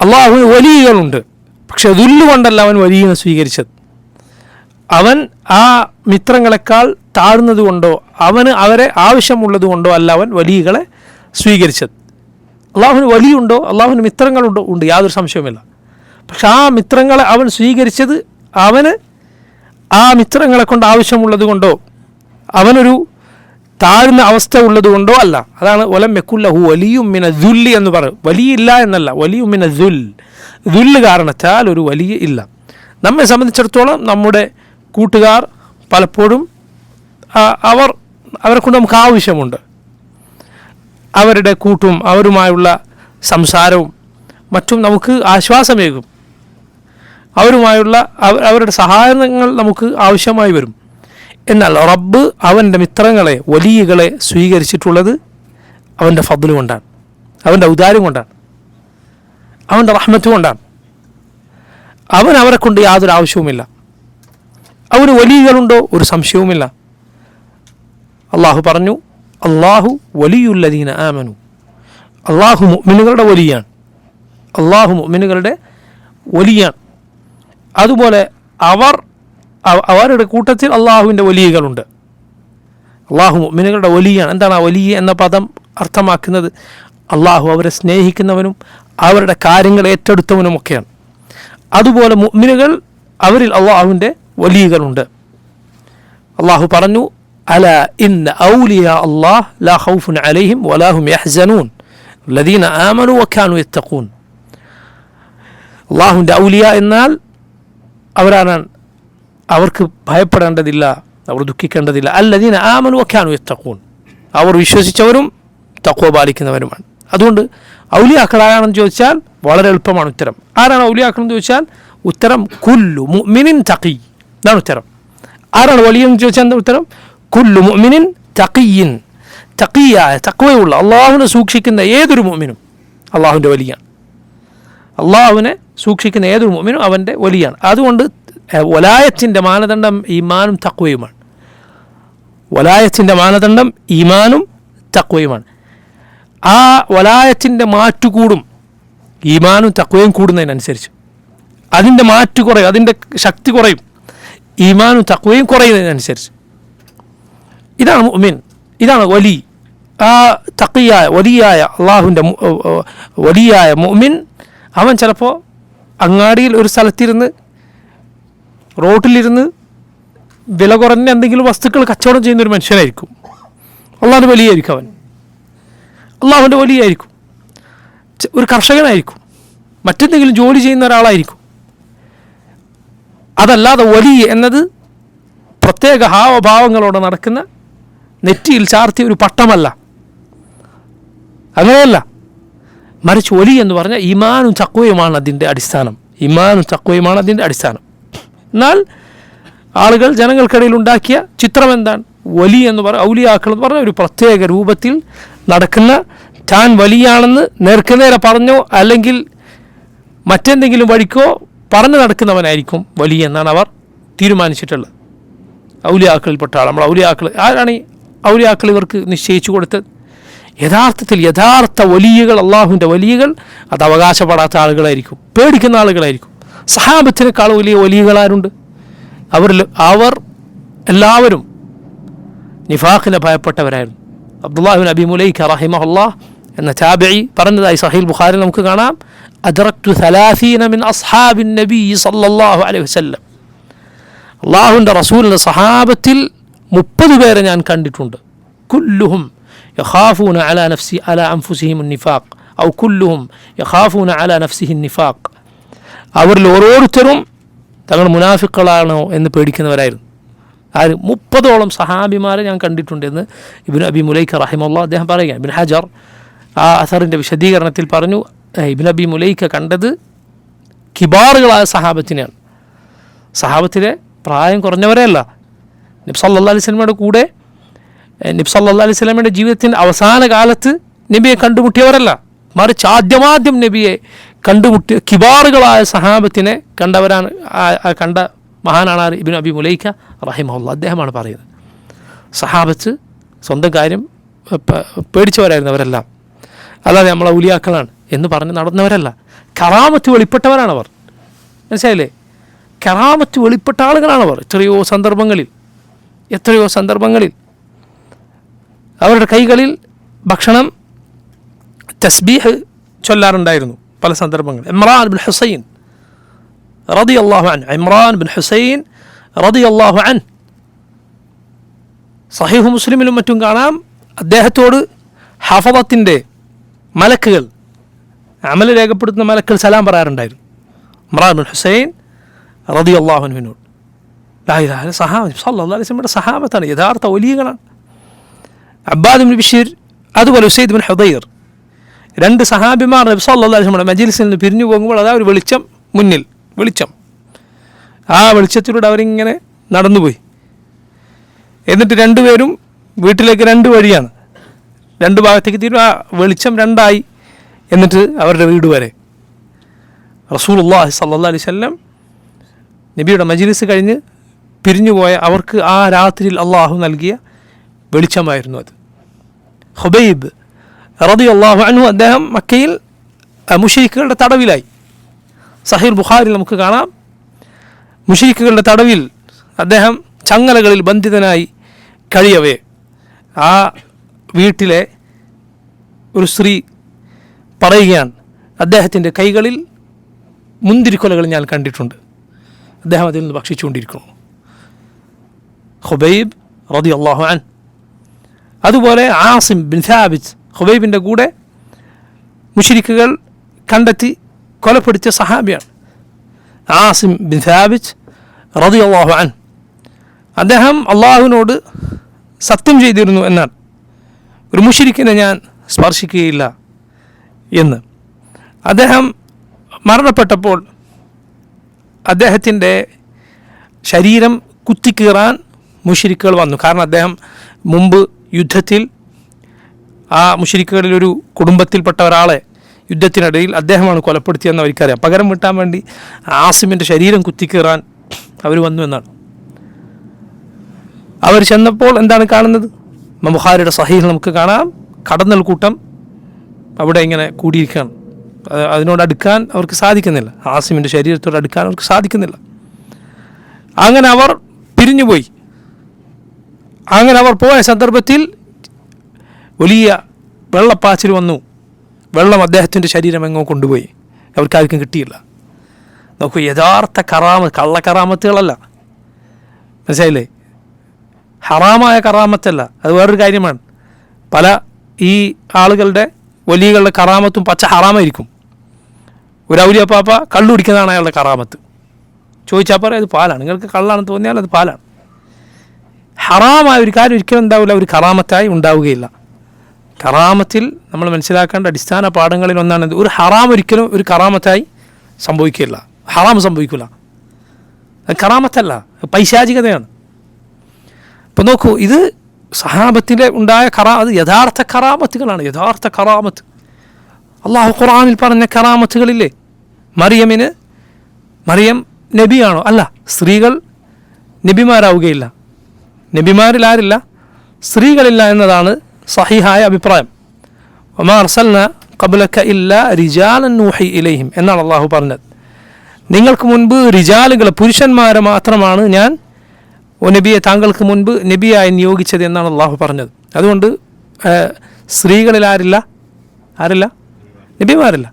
അള്ളാഹുവിന് വലിയകളുണ്ട്, പക്ഷെ ദുല്ലുകൊണ്ടല്ല അവൻ വലിയനെ സ്വീകരിച്ചത്. അവൻ ആ മിത്രങ്ങളെക്കാൾ താഴ്ന്നത് കൊണ്ടോ അവന് അവരെ ആവശ്യമുള്ളത് കൊണ്ടോ അല്ല അവൻ വലിയകളെ സ്വീകരിച്ചത്. അള്ളാഹുവിന് വലിയുണ്ടോ, അള്ളാഹുവിന് മിത്രങ്ങളുണ്ടോ, ഉണ്ട്, യാതൊരു സംശയവുമില്ല. പക്ഷെ ആ മിത്രങ്ങളെ അവൻ സ്വീകരിച്ചത് അവന് ആ മിത്രങ്ങളെ കൊണ്ട് ആവശ്യമുള്ളത് കൊണ്ടോ അവനൊരു താഴ്ന്ന അവസ്ഥ ഉള്ളത് കൊണ്ടോ അല്ല. അതാണ് വലം യകുല്ലഹു വലിയും മിന ദുല്ലി എന്ന് പറയും. വലിയില്ല എന്നല്ല, വലിയും മിന ദുല്ല് കാരണത്താൽ ഒരു വലിയ ഇല്ല. നമ്മെ സംബന്ധിച്ചിടത്തോളം നമ്മുടെ കൂട്ടുകാർ പലപ്പോഴും അവരെ കൊണ്ട് നമുക്ക് ആവശ്യമുണ്ട്. അവരുടെ കൂട്ടും അവരുമായുള്ള സംസാരവും മറ്റും നമുക്ക് ആശ്വാസമേകും. അവരുമായുള്ള അവരുടെ സഹായങ്ങൾ നമുക്ക് ആവശ്യമായി വരും. എന്നാൽ റബ്ബ് അവൻ്റെ മിത്രങ്ങളെ വലിയകളെ സ്വീകരിച്ചിട്ടുള്ളത് അവൻ്റെ ഫദ്ല് കൊണ്ടാണ്, അവൻ്റെ ഔദാര്യം കൊണ്ടാണ്, അവൻ്റെ റഹ്മത്ത് കൊണ്ടാണ്. അവൻ അവരെ കൊണ്ട് യാതൊരു ആവശ്യവുമില്ല. അവന് വലിയകളുണ്ടോ, ഒരു സംശയവുമില്ല. അള്ളാഹു പറഞ്ഞു, അള്ളാഹു വലിയുല്ലദീന ആമനു. അള്ളാഹു മുഅ്മിനുകളുടെ വലിയാണ്, അള്ളാഹു മുഅ്മിനുകളുടെ വലിയാണ്. അതുപോലെ അവരുടെ കൂട്ടത്തിൽ അള്ളാഹുവിൻ്റെ വലിയകളുണ്ട്. അള്ളാഹു മുഅ്മിനുകളുടെ വലിയാണ്. എന്താണ് ആ വലിയ എന്ന പദം അർത്ഥമാക്കുന്നത്? അള്ളാഹു അവരെ സ്നേഹിക്കുന്നവനും അവരുടെ കാര്യങ്ങൾ ഏറ്റെടുത്തവനുമൊക്കെയാണ്. അതുപോലെ മുഅ്മിനുകൾ അവരിൽ അള്ളാഹുവിൻ്റെ വലിയകളുണ്ട്. അള്ളാഹു പറഞ്ഞു, അല ഇന്ന ഔലിയാ അല്ലാഹ് ലാ ഖൗഫുൻ അലൈഹിം വലാ ഹും യഹ്സനൂൻ അല്ലദീന ആമനു വകാനു യത്തഖൂൻ. അള്ളാഹുവിൻ്റെ ഔലിയ എന്നാൽ അവരാണ്, അവർക്ക് ഭയപ്പെടേണ്ടതില്ല, അവർ ദുഃഖിക്കേണ്ടതില്ല. അല്ലദീന ആമനു വകാനു യത്തഖൂൻ, അവർ വിശ്വസിച്ചവരും തഖ്വ പാലിക്കുന്നവരുമാണ്. അതുകൊണ്ട് ഔലിയാക്കൾ ആരാണെന്ന് ചോദിച്ചാൽ വളരെ എളുപ്പമാണ് ഉത്തരം. ആരാണ് ഔലിയാക്കൾ എന്ന് ചോദിച്ചാൽ ഉത്തരം കുല്ലു മുഅ്മിനിൻ തഖി, ഇതാണ് ഉത്തരം. ആരാണ് വലിയെന്ന് ചോദിച്ചാൽ എന്താ ഉത്തരം? കുല്ലു മുഅ്മിനിൻ തഖിയിൻ, തഖിയായ തഖ്വയുള്ള അള്ളാഹുവിനെ സൂക്ഷിക്കുന്ന ഏതൊരു മുഅ്മിനും അള്ളാഹുവിൻ്റെ വലിയാണ്. അള്ളാഹുവിനെ സൂക്ഷിക്കുന്ന ഏതൊരു മുഅ്മിനും അവൻ്റെ വലിയാണ്. അതുകൊണ്ട് വലായത്തിൻ്റെ മാനദണ്ഡം ഈമാനും തഖ്വയുമാണ്. വലായത്തിൻ്റെ മാനദണ്ഡം ഈമാനും തഖ്വയുമാണ്. ആ വലായത്തിൻ്റെ മാറ്റുകൂടും ഈമാനും തഖ്വയും കൂടുന്നതിനനുസരിച്ച്. അതിൻ്റെ മാറ്റ് കുറയും, അതിൻ്റെ ശക്തി കുറയും ഈമാനും തഖ്വയും കുറയുന്നതിനനുസരിച്ച്. ഇതാണ് മുഅ്മിൻ, ഇതാണ് വലി. ആ തഖിയായ വലിയായ അള്ളാഹുവിൻ്റെ വലിയായ മുഅ്മിൻ അവൻ ചിലപ്പോൾ അങ്ങാടിയിൽ ഒരു സ്ഥലത്തിരുന്ന് റോട്ടിലിരുന്ന് വില കുറഞ്ഞ എന്തെങ്കിലും വസ്തുക്കൾ കച്ചവടം ചെയ്യുന്നൊരു മനുഷ്യനായിരിക്കും. അള്ളാഹുവിൻ്റെ വലിയായിരിക്കും അവൻ, അള്ളാഹുവിൻ്റെ വലിയായിരിക്കും. ഒരു കർഷകനായിരിക്കും, മറ്റെന്തെങ്കിലും ജോലി ചെയ്യുന്ന ഒരാളായിരിക്കും. അതല്ലാതെ വലി എന്നത് പ്രത്യേക ഹാവഭാവങ്ങളോടെ നടക്കുന്ന നെറ്റിയിൽ ചാർത്തിയ ഒരു പട്ടമല്ല, അങ്ങനെയല്ല. മറിച്ച് വലി എന്ന് പറഞ്ഞാൽ ഈമാനും തഖ്വയുമാണ് അതിൻ്റെ അടിസ്ഥാനം, ഈമാനും തഖ്വയുമാണ് അതിൻ്റെ അടിസ്ഥാനം. എന്നാൽ ആളുകൾ ജനങ്ങൾക്കിടയിൽ ഉണ്ടാക്കിയ ചിത്രം എന്താണ്? വലി എന്ന് പറഞ്ഞ ഔലിയാക്കൾ എന്ന് പറഞ്ഞാൽ ഒരു പ്രത്യേക രൂപത്തിൽ നടക്കുന്ന, താൻ വലിയാണെന്ന് നേർക്കുനേരെ പറഞ്ഞോ അല്ലെങ്കിൽ മറ്റെന്തെങ്കിലും വഴിക്കോ പറഞ്ഞു നടക്കുന്നവനായിരിക്കും വലിയ എന്നാണ് അവർ തീരുമാനിച്ചിട്ടുള്ളത്. ഔലിയാക്കളിൽപ്പെട്ട ആൾ, നമ്മൾ ഔലിയാക്കൾ ആരാണ്? ഈ ഔലിയാക്കൾ ഇവർക്ക് നിശ്ചയിച്ചു കൊടുത്തത്. യഥാർത്ഥത്തിൽ യഥാർത്ഥ വലിയകൾ, അള്ളാഹുവിൻ്റെ വലിയകൾ അത് അവകാശപ്പെടാത്ത ആളുകളായിരിക്കും, പേടിക്കുന്ന ആളുകളായിരിക്കും. സഹാബത്തിനേക്കാൾ വലിയ വലിയകളാരുണ്ട്? അവർ എല്ലാവരും നിഫാഖിനെ ഭയപ്പെട്ടവരായിരുന്നു. അബ്ദുല്ലാഹി ബിൻ അബി മുലൈക റഹിമഹുല്ലാഹ് എന്ന താബിഈ പറഞ്ഞതായി സഹീഹ് ബുഖാരി നമുക്ക് കാണാം, അദ്റക്തു 30 മിൻ അസ്ഹാബിൻ നബി സല്ലല്ലാഹു അലൈഹി വസല്ലം. അള്ളാഹുവിൻ്റെ റസൂലിൻ്റെ സഹാബത്തിൽ 30 പേരെ ഞാൻ കണ്ടിട്ടുണ്ട്. കുല്ലുഹും യഖാഫൂന അലാ അൻഫുസിഹിം നിഫാഖ് ഔ കുല്ലുഹും യഖാഫൂന അലാ നഫ്സിഹിൻ നിഫാഖ്. അവരിൽ ഓരോരുത്തരും തങ്ങൾ മുനാഫിക്കുകളാണോ എന്ന് പേടിക്കുന്നവരായിരുന്നു. 30ഓളം സഹാബിമാരെ ഞാൻ കണ്ടിട്ടുണ്ട് എന്ന് ഇബ്നു അബി മുലൈക റഹിമഹുല്ലാഹ് അദ്ദേഹം പറയുക. ഇബ്നു ഹജർ ആ അസറിൻ്റെ വിശദീകരണത്തിൽ പറഞ്ഞു, ഇബ്നു അബി മുലൈക കണ്ടത് കിബാറുകളായ സഹാബത്തിനെയാണ്, സഹാബത്തിലെ പ്രായം കുറഞ്ഞവരെയല്ല. നബി സല്ലല്ലാഹു അലൈഹി വസല്ലമയുടെ കൂടെ, നബി സല്ലല്ലാഹു അലൈഹി വസല്ലമയുടെ ജീവിതത്തിൻ്റെ അവസാന കാലത്ത് നബിയെ കണ്ടുമുട്ടിയവരല്ല, മറിച്ച് ആദ്യമാദ്യം നബിയെ കണ്ടുമുട്ടിയ കിബാറുകളായ സഹാബത്തിനെ കണ്ടവരാണ്. കണ്ട മഹാനാണ് ഇബ്നു അബി മുലൈക റഹിമഹുല്ലാഹ്. അദ്ദേഹമാണ് പറയുന്നത്, സഹാബത്ത് സ്വന്തം കാര്യം പേടിച്ചവരായിരുന്നു അവരെല്ലാം, അല്ലാതെ നമ്മൾ ഔലിയാക്കളാണ് എന്ന് പറഞ്ഞ് നടന്നവരല്ല. കറാമത്ത് വെളിപ്പെട്ടവരാണവർ. മനസ്സിലായില്ലേ? കറാമത്ത് വെളിപ്പെട്ട ആളുകളാണവർ. എത്രയോ സന്ദർഭങ്ങളിൽ അവരുടെ കൈകളിൽ ഭക്ഷണം തസ്ബീഹ് ചൊല്ലാറുണ്ടായിരുന്നു പല സന്ദർഭങ്ങളിൽ. ഇമ്രാൻ ബിൻ ഹുസൈൻ റളിയല്ലാഹു അൻഹു സഹീഹ് മുസ്ലിമിലും മറ്റും കാണാം, അദ്ദേഹത്തോട് ഹഫളത്തിൻ്റെ മലക്കുകൾ, അമൽ രേഖപ്പെടുത്തുന്ന മലക്കുകൾ സലാം പറയാറുണ്ടായിരുന്നു. ഇമ്രാൻ ബിൻ ഹുസൈൻ റളിയല്ലാഹു അൻഹുവിനോട്. സല്ലല്ലാഹു അലൈഹി വസല്ലമയുടെ സഹാബത്താണ്, യഥാർത്ഥ വലിയകളാണ്. അബ്ബാദ് ബിൻ ബിശീർ, അതുപോലെ ഉസൈദ് ബിൻ ഹുദൈർ, രണ്ട് സഹാബിമാർ നബി സല്ലല്ലാഹു അലൈഹി വസല്ലമയുടെ മജ്ലിസിൽ നിന്ന് പിരിഞ്ഞു പോകുമ്പോൾ അതാ ഒരു വെളിച്ചം, മുന്നിൽ വെളിച്ചം, ആ വെളിച്ചത്തിലൂടെ അവരിങ്ങനെ നടന്നുപോയി. എന്നിട്ട് രണ്ടുപേരും വീട്ടിലേക്ക് രണ്ട് വഴിയാണ്, രണ്ട് ഭാഗത്തേക്ക് തീരും. ആ വെളിച്ചം രണ്ടായി. എന്നിട്ട് അവരുടെ വീട് വരെ റസൂലുള്ളാഹി സ്വല്ലല്ലാഹു അലൈഹി വസല്ലം നബിയുടെ മജ്ലിസ് കഴിഞ്ഞ് പിരിഞ്ഞുപോയ അവർക്ക് ആ രാത്രിയിൽ അള്ളാഹു നൽകിയ വെളിച്ചമായിരുന്നു അത്. ഖുബൈബ് റളിയല്ലാഹു അൻഹു, അദ്ദേഹം മക്കയിൽ മുശ്രിക്കുകളുടെ തടവിലായി. സഹീഹ് ബുഖാരിയിൽ നമുക്ക് കാണാം, മുശ്രിക്കുകളുടെ തടവിൽ അദ്ദേഹം ചങ്ങലകളിൽ ബന്ധിതനായി കഴിയവേ ആ വീട്ടിലെ ഒരു സ്ത്രീ പറയുകയാണ്, അദ്ദേഹത്തിൻ്റെ കൈകളിൽ മുന്തിരിക്കൊലകൾ ഞാൻ കണ്ടിട്ടുണ്ട്, അദ്ദേഹം അതിൽ നിന്ന് ഭക്ഷിച്ചുകൊണ്ടിരിക്കുന്നു. ഖുബൈബ് റളിയല്ലാഹു അൻഹു. അതുപോലെ ആസിം ബിൻ സാബിത്ത്, ഖുബൈബിൻ്റെ കൂടെ മുശ്രിക്കുകൾ കണ്ടെത്തി കൊലപ്പെടുത്തിയ സഹാബിയാണ്. ആസിം ബിൻ സാബിത്ത് റളിയല്ലാഹു അൻഹു, അദ്ദേഹം അള്ളാഹുവിനോട് സത്യം ചെയ്തിരുന്നു എന്നാണ്, ഒരു മുശ്രിക്കിനെ ഞാൻ സ്പർശിക്കുകയില്ല എന്ന്. അദ്ദേഹം മരണപ്പെട്ടപ്പോൾ അദ്ദേഹത്തിൻ്റെ ശരീരം കുത്തിക്കീറാൻ മുശ്രിക്കുകൾ വന്നു. കാരണം അദ്ദേഹം മുമ്പ് യുദ്ധത്തിൽ ആ മുശ്രിക്കുകളിലൊരു കുടുംബത്തിൽപ്പെട്ട ഒരാളെ യുദ്ധത്തിനിടയിൽ അദ്ദേഹമാണ് കൊലപ്പെടുത്തിയെന്ന് അവർക്കറിയാം. പകരം വീട്ടാൻ വേണ്ടി ആസിമിൻ്റെ ശരീരം കുത്തിക്കീറാൻ അവർ വന്നു എന്നാണ്. അവർ ചെന്നപ്പോൾ എന്താണ് കാണുന്നത്? ബുഖാരിയുടെ സഹീഹിൽ നമുക്ക് കാണാം, കടന്നൽ കൂട്ടം അവിടെ ഇങ്ങനെ കൂടിയിരിക്കുകയാണ്. അതിനോട് അടുക്കാൻ അവർക്ക് സാധിക്കുന്നില്ല, ആസിമിൻ്റെ ശരീരത്തോട് അടുക്കാൻ അവർക്ക് സാധിക്കുന്നില്ല. അങ്ങനെ അവർ പിരിഞ്ഞുപോയി. അങ്ങനെ അവർ പോയ സന്ദർഭത്തിൽ വലിയ വെള്ളപ്പാച്ചിൽ വന്നു. വെള്ളം അദ്ദേഹത്തിൻ്റെ ശരീരം എങ്ങോ കൊണ്ടുപോയി, അവർക്കാർക്കും കിട്ടിയില്ല. നോക്കൂ, യഥാർത്ഥ കള്ളക്കറാമത്തുകളല്ല, മനസ്സിലായില്ലേ? ഹറാമായ കറാമത്തല്ല, അത് വേറൊരു കാര്യമാണ്. പല ഈ ആളുകളുടെ വലിയകളുടെ കറാമത്തും പച്ച ഹറാമായിരിക്കും. ഒരു ഔലിയാപ്പാപ്പ കള്ളു കുടിക്കുന്നതാണ് അയാളുടെ കറാമത്ത്. ചോദിച്ചാൽ പറയാം അത് പാലാണ്, നിങ്ങൾക്ക് കള്ളാണെന്ന് തോന്നിയാൽ അത് പാലാണ്. ഹറാമായ ഒരു കാര്യം ഒരിക്കലും ഉണ്ടാവില്ല, ഒരു കറാമത്തായി ഉണ്ടാവുകയില്ല. കറാമത്തിൽ നമ്മൾ മനസ്സിലാക്കേണ്ട അടിസ്ഥാന പാഠങ്ങളിൽ ഒന്നാണ് ഒരു ഹറാം ഒരിക്കലും ഒരു കറാമത്തായി സംഭവിക്കില്ല, ഹറാം സംഭവിക്കില്ല. അത് കറാമത്തല്ല, പൈശാചികതയാണ്. അപ്പോൾ നോക്കൂ, ഇത് സഹാബത്തിലെ ഉണ്ടായ അത് യഥാർത്ഥ കറാമത്തുകളാണ്, യഥാർത്ഥ കറാമത്ത്. അള്ളാഹു ഖുർആനിൽ പറഞ്ഞ കറാമത്തുകളില്ലേ? മറിയം നബിയാണോ? അല്ല, സ്ത്രീകൾ നബിമാരാവുകയില്ല. നബിമാരിൽ ആരില്ല? സ്ത്രീകളില്ല എന്നതാണ് സഹീഹായ അഭിപ്രായം. വമാ അർസൽനാ ഖബ്ലക ഇല്ലാ റിജാലൻ നൂഹി ഇലൈഹിം എന്നാണ് അള്ളാഹു പറഞ്ഞത്. നിങ്ങൾക്ക് മുൻപ് റിജാലുകൾ, പുരുഷന്മാരെ മാത്രമാണ് ഞാൻ നബിയെ താങ്കൾക്ക് മുൻപ് നബിയായി നിയോഗിച്ചത് എന്നാണ് അള്ളാഹു പറഞ്ഞത്. അതുകൊണ്ട് സ്ത്രീകളിൽ ആരില്ല? നബിമാരില്ല.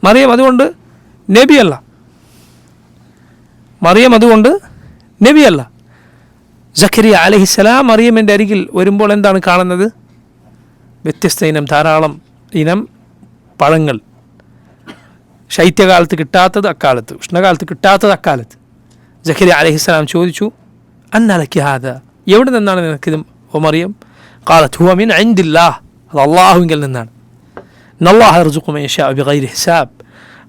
മറിയം അതുകൊണ്ട് നബിയല്ല. സക്കരിയ അലൈഹിസ്സലാം മറിയമിൻ്റെ അരികിൽ വരുമ്പോൾ എന്താണ് കാണുന്നത്? വ്യത്യസ്ത ഇനം, ധാരാളം ഇനം പഴങ്ങൾ. ശൈത്യകാലത്ത് കിട്ടാത്തത് അക്കാലത്ത്, ഉഷ്ണകാലത്ത് കിട്ടാത്തത് അക്കാലത്ത്. സക്കരിയ അലൈഹിസ്സലാം ചോദിച്ചു, അന്നലക്കി ഹാദ, എവിടെ നിന്നാണ് നിനക്കിതും ഓ മറിയം? ഖാലത് ഹുവ മിൻ ഇൻദില്ലാഹ്, അത് അള്ളാഹുവിങ്കിൽ നിന്നാണ്. ഇന്നല്ലാഹ യർസുഖു മൻ യശാഉ ബിഗൈരി ഹിസാബ്,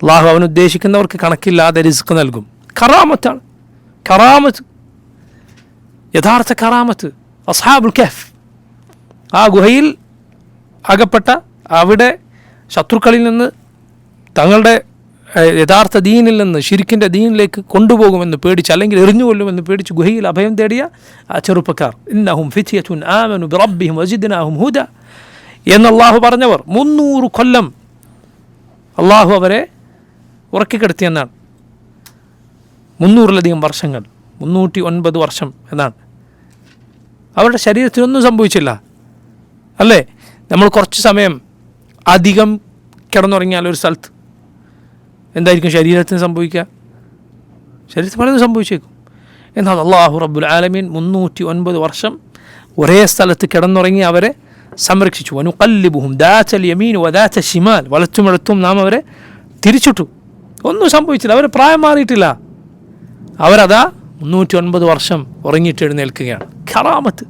അള്ളാഹു അവൻ ഉദ്ദേശിക്കുന്നവർക്ക് കണക്കില്ലാതെ റിസ്ക് നൽകും. കറാമത്താണ്, കറാമത്ത്, യഥാർത്ഥ കറാമത്ത്. അസ്ഹാബുൽ കഹ്ഫ്, ആ ഗുഹയിൽ അകപ്പെട്ട, അവിടെ ശത്രുക്കളിൽ നിന്ന് തങ്ങളുടെ യഥാർത്ഥ ദീനിൽ നിന്ന് ശിർക്കിൻ്റെ ദീനിലേക്ക് കൊണ്ടുപോകുമെന്ന് പേടിച്ച്, അല്ലെങ്കിൽ എറിഞ്ഞുകൊല്ലുമെന്ന് പേടിച്ച് ഗുഹയിൽ അഭയം തേടിയ ആ ചെറുപ്പക്കാർ, ഇന്നഹും ഫിത്യത്തുൻ ആമനു ബിറബ്ബിഹിം വസിദ്നാഹും ഹുദ എന്ന് അള്ളാഹു പറഞ്ഞവർ, 300 കൊല്ലം അള്ളാഹു അവരെ ഉറക്കിക്കിടത്തിയെന്നാണ്. 300-ലധികം വർഷങ്ങൾ, 309 വർഷം എന്നാണ്. അവരുടെ ശരീരത്തിനൊന്നും സംഭവിച്ചില്ല അല്ലേ? നമ്മൾ കുറച്ച് സമയം അധികം കിടന്നുറങ്ങിയാൽ ഒരു സ്ഥലത്ത് എന്തായിരിക്കും ശരീരത്തിന് സംഭവിക്കുക? ശരീരത്തിൽ പലതും സംഭവിച്ചേക്കും. എന്നാൽ അല്ലാഹു റബ്ബുൽ ആലമീൻ 309 വർഷം ഒരേ സ്ഥലത്ത് കിടന്നുറങ്ങി അവരെ സംരക്ഷിച്ചു. വനുഖല്ലിബുഹും ദാത്തൽ യമീൻ വദാത്ത ശിമാൽ, വലത്തും ഇടത്തും നാം അവരെ തിരിച്ചിട്ടു. ഒന്നും സംഭവിച്ചില്ല. അവർ പ്രായം മാറിയിട്ടില്ല. അവരതാ 309 വർഷം ഉറങ്ങിയിട്ട് എഴുന്നേൽക്കുകയാണ്. കറാമത്ത്,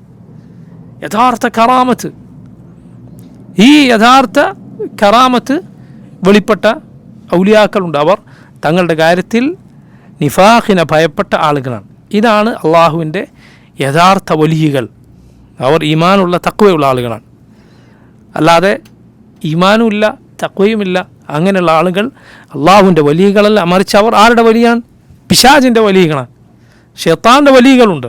യഥാർത്ഥ കറാമത്ത്. ഈ യഥാർത്ഥ കറാമത്ത് വെളിപ്പെട്ട ഔലിയാക്കളുണ്ട്. അവർ തങ്ങളുടെ കാര്യത്തിൽ നിഫാഖിനെ ഭയപ്പെട്ട ആളുകളാണ്. ഇതാണ് അള്ളാഹുവിൻ്റെ യഥാർത്ഥ വലിയകൾ. അവർ ഈമാനുള്ള തഖ്വയുള്ള ആളുകളാണ്. അല്ലാതെ ഈമാനുമില്ല തഖ്വയുമില്ല അങ്ങനെയുള്ള ആളുകൾ അള്ളാഹുവിൻ്റെ വലിയകളല്ല. മറിച്ച് അവർ ആരുടെ വലിയാണ്? പിശാചിൻ്റെ വലിയകളാണ്. ഷെയ്ത്താൻ്റെ വലിയകളുണ്ട്.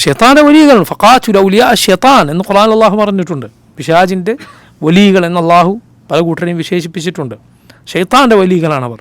ഷെയ്ത്താൻ്റെ വലിയകളുണ്ട്. ഫഖാതുൽ ഔലിയാ ഷെയ്ത്താൻ എന്ന് ഖുർആനിൽ അള്ളാഹു പറഞ്ഞിട്ടുണ്ട്. പിശാചിൻ്റെ വലിയകൾ എന്ന് അള്ളാഹു പല കൂട്ടരെയും വിശേഷിപ്പിച്ചിട്ടുണ്ട്. ഷെയ്ത്താൻ്റെ വലിയകളാണവർ.